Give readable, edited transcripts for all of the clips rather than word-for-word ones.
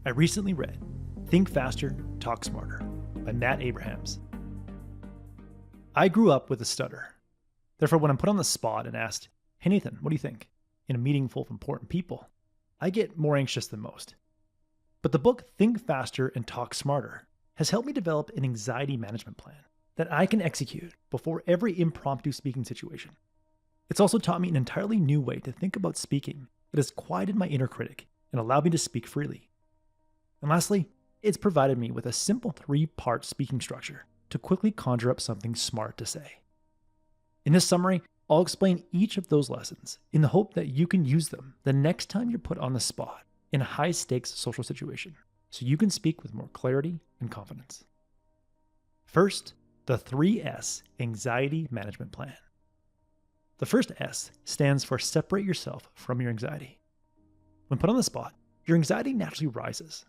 I recently read Think Faster, Talk Smarter by Matt Abrahams. I grew up with a stutter. Therefore, when I'm put on the spot and asked, "Hey Nathan, what do you think?" in a meeting full of important people, I get more anxious than most. But the book Think Faster and Talk Smarter has helped me develop an anxiety management plan that I can execute before every impromptu speaking situation. It's also taught me an entirely new way to think about speaking that has quieted my inner critic and allowed me to speak freely. And lastly, it's provided me with a simple 3-part speaking structure to quickly conjure up something smart to say. In this summary, I'll explain each of those lessons in the hope that you can use them the next time you're put on the spot in a high-stakes social situation, so you can speak with more clarity and confidence. First, the 3S Anxiety Management Plan. The first S stands for separate yourself from your anxiety. When put on the spot, your anxiety naturally rises.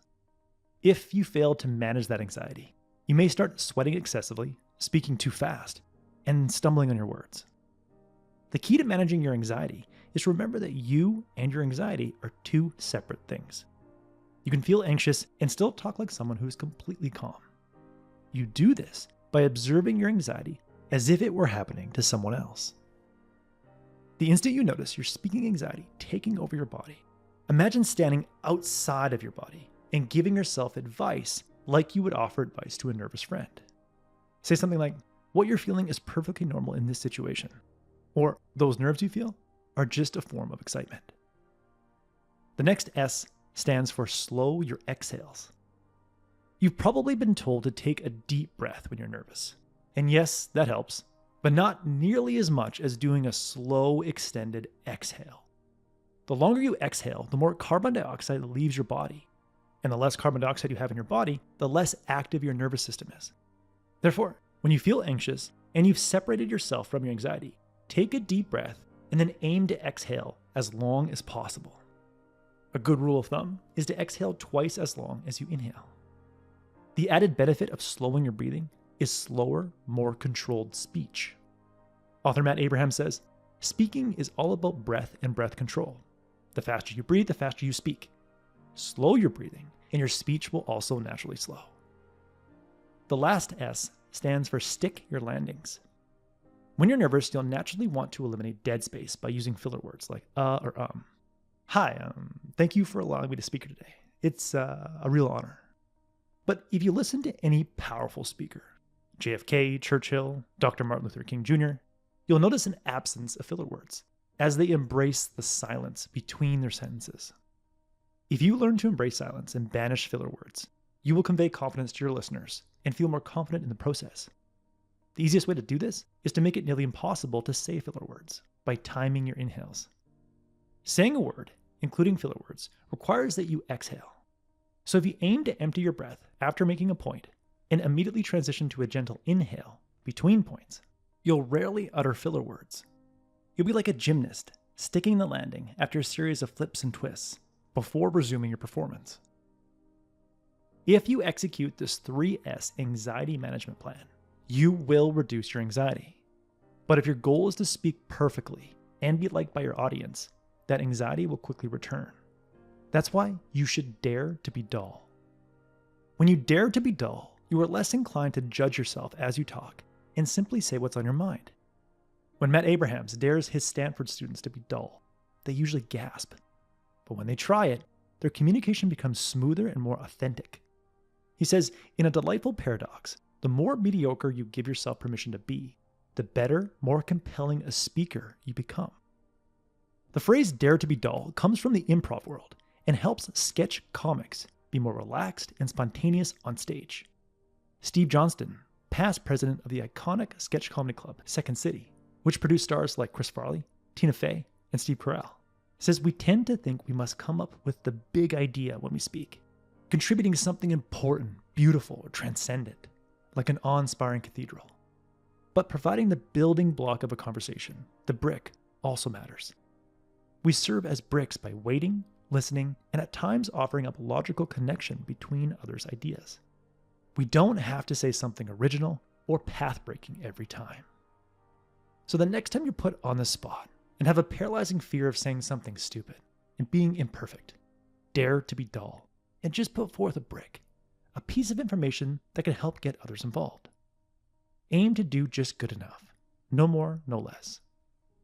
If you fail to manage that anxiety, you may start sweating excessively, speaking too fast, and stumbling on your words. The key to managing your anxiety is to remember that you and your anxiety are two separate things. You can feel anxious and still talk like someone who is completely calm. You do this by observing your anxiety as if it were happening to someone else. The instant you notice your speaking anxiety taking over your body, imagine standing outside of your body and giving yourself advice like you would offer advice to a nervous friend. Say something like, "What you're feeling is perfectly normal in this situation," or "Those nerves you feel are just a form of excitement." The next S stands for slow your exhales. You've probably been told to take a deep breath when you're nervous. And yes, that helps, but not nearly as much as doing a slow, extended exhale. The longer you exhale, the more carbon dioxide leaves your body. And the less carbon dioxide you have in your body, the less active your nervous system is. Therefore, when you feel anxious and you've separated yourself from your anxiety, take a deep breath and then aim to exhale as long as possible. A good rule of thumb is to exhale twice as long as you inhale. The added benefit of slowing your breathing is slower, more controlled speech. Author Matt Abraham says, "Speaking is all about breath and breath control. The faster you breathe, the faster you speak. Slow your breathing, and your speech will also naturally slow." The last S stands for stick your landings. When you're nervous, you'll naturally want to eliminate dead space by using filler words like or. "Hi, thank you for allowing me to speak here today. It's a real honor." But if you listen to any powerful speaker, JFK, Churchill, Dr. Martin Luther King Jr., you'll notice an absence of filler words as they embrace the silence between their sentences. If you learn to embrace silence and banish filler words, you will convey confidence to your listeners and feel more confident in the process. The easiest way to do this is to make it nearly impossible to say filler words by timing your inhales. Saying a word, including filler words, requires that you exhale. So if you aim to empty your breath after making a point and immediately transition to a gentle inhale between points, you'll rarely utter filler words. You'll be like a gymnast sticking the landing after a series of flips and twists before resuming your performance. If you execute this 3S anxiety management plan, you will reduce your anxiety. But if your goal is to speak perfectly and be liked by your audience, that anxiety will quickly return. That's why you should dare to be dull. When you dare to be dull, you are less inclined to judge yourself as you talk and simply say what's on your mind. When Matt Abrahams dares his Stanford students to be dull, they usually gasp. But when they try it, their communication becomes smoother and more authentic. He says, in a delightful paradox, the more mediocre you give yourself permission to be, the better, more compelling a speaker you become. The phrase dare to be dull comes from the improv world and helps sketch comics be more relaxed and spontaneous on stage. Steve Johnston, past president of the iconic sketch comedy club Second City, which produced stars like Chris Farley, Tina Fey, and Steve Carell, says we tend to think we must come up with the big idea when we speak, contributing something important, beautiful, or transcendent, like an awe-inspiring cathedral. But providing the building block of a conversation, the brick, also matters. We serve as bricks by waiting, listening, and at times offering up logical connection between others' ideas. We don't have to say something original or path-breaking every time. So the next time you're put on the spot and have a paralyzing fear of saying something stupid and being imperfect, dare to be dull and just put forth a brick, a piece of information that can help get others involved. Aim to do just good enough, no more, no less.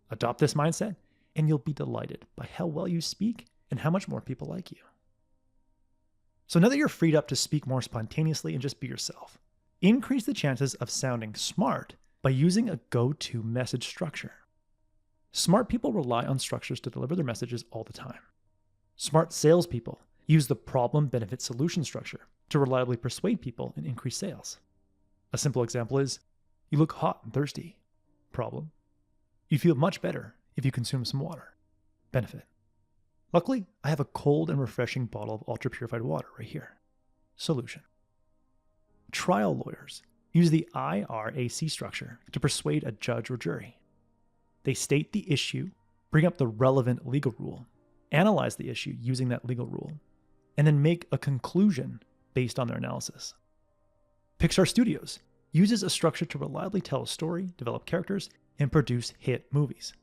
Adopt this mindset, and you'll be delighted by how well you speak and how much more people like you. So now that you're freed up to speak more spontaneously and just be yourself, increase the chances of sounding smart by using a go-to message structure. Smart people rely on structures to deliver their messages all the time. Smart salespeople use the problem-benefit-solution structure to reliably persuade people and increase sales. A simple example is, you look hot and thirsty. Problem. You feel much better if you consume some water. Benefit. Luckily, I have a cold and refreshing bottle of ultra-purified water right here. Solution. Trial lawyers use the IRAC structure to persuade a judge or jury. They state the issue, bring up the relevant legal rule, analyze the issue using that legal rule, and then make a conclusion based on their analysis. Pixar Studios uses a structure to reliably tell a story, develop characters, and produce hit movies.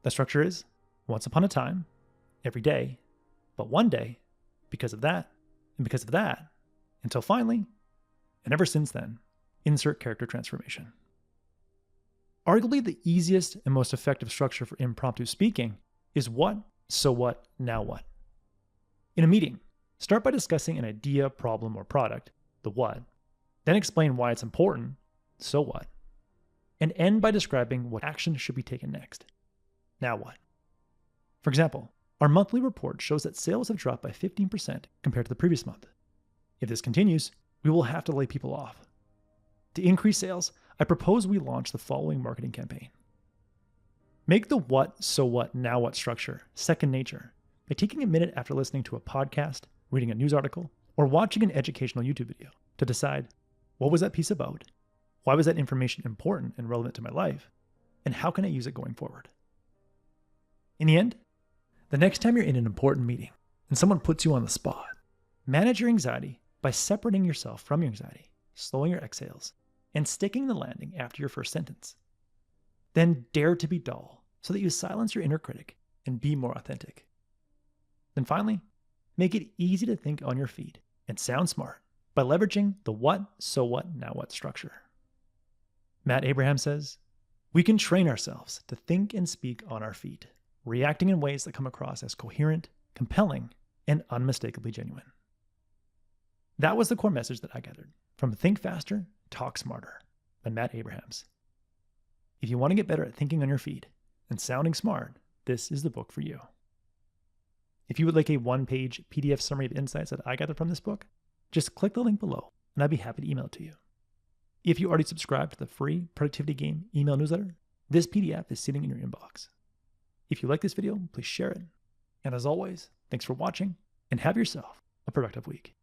The structure is, once upon a time, every day, but one day, because of that, and because of that, until finally, and ever since then, insert character transformation. Arguably the easiest and most effective structure for impromptu speaking is what, so what, now what. In a meeting, start by discussing an idea, problem, or product, the what, then explain why it's important, so what, and end by describing what action should be taken next, now what. For example, our monthly report shows that sales have dropped by 15% compared to the previous month. If this continues, we will have to lay people off. To increase sales, I propose we launch the following marketing campaign. Make the what, so what, now what structure second nature by taking a minute after listening to a podcast, reading a news article, or watching an educational YouTube video to decide, what was that piece about? Why was that information important and relevant to my life? And how can I use it going forward? In the end, the next time you're in an important meeting and someone puts you on the spot, manage your anxiety by separating yourself from your anxiety, slowing your exhales, and sticking the landing after your first sentence. Then dare to be dull so that you silence your inner critic and be more authentic. Then finally, make it easy to think on your feet and sound smart by leveraging the what, so what, now what structure. Matt Abraham says, we can train ourselves to think and speak on our feet, reacting in ways that come across as coherent, compelling, and unmistakably genuine. That was the core message that I gathered from Think Faster, Talk Smarter by Matt Abrahams. If you want to get better at thinking on your feet and sounding smart, this is the book for you. If you would like a one-page PDF summary of insights that I gathered from this book, just click the link below and I'd be happy to email it to you. If you already subscribed to the free Productivity Game email newsletter, this PDF is sitting in your inbox. If you like this video, please share it. And as always, thanks for watching and have yourself a productive week.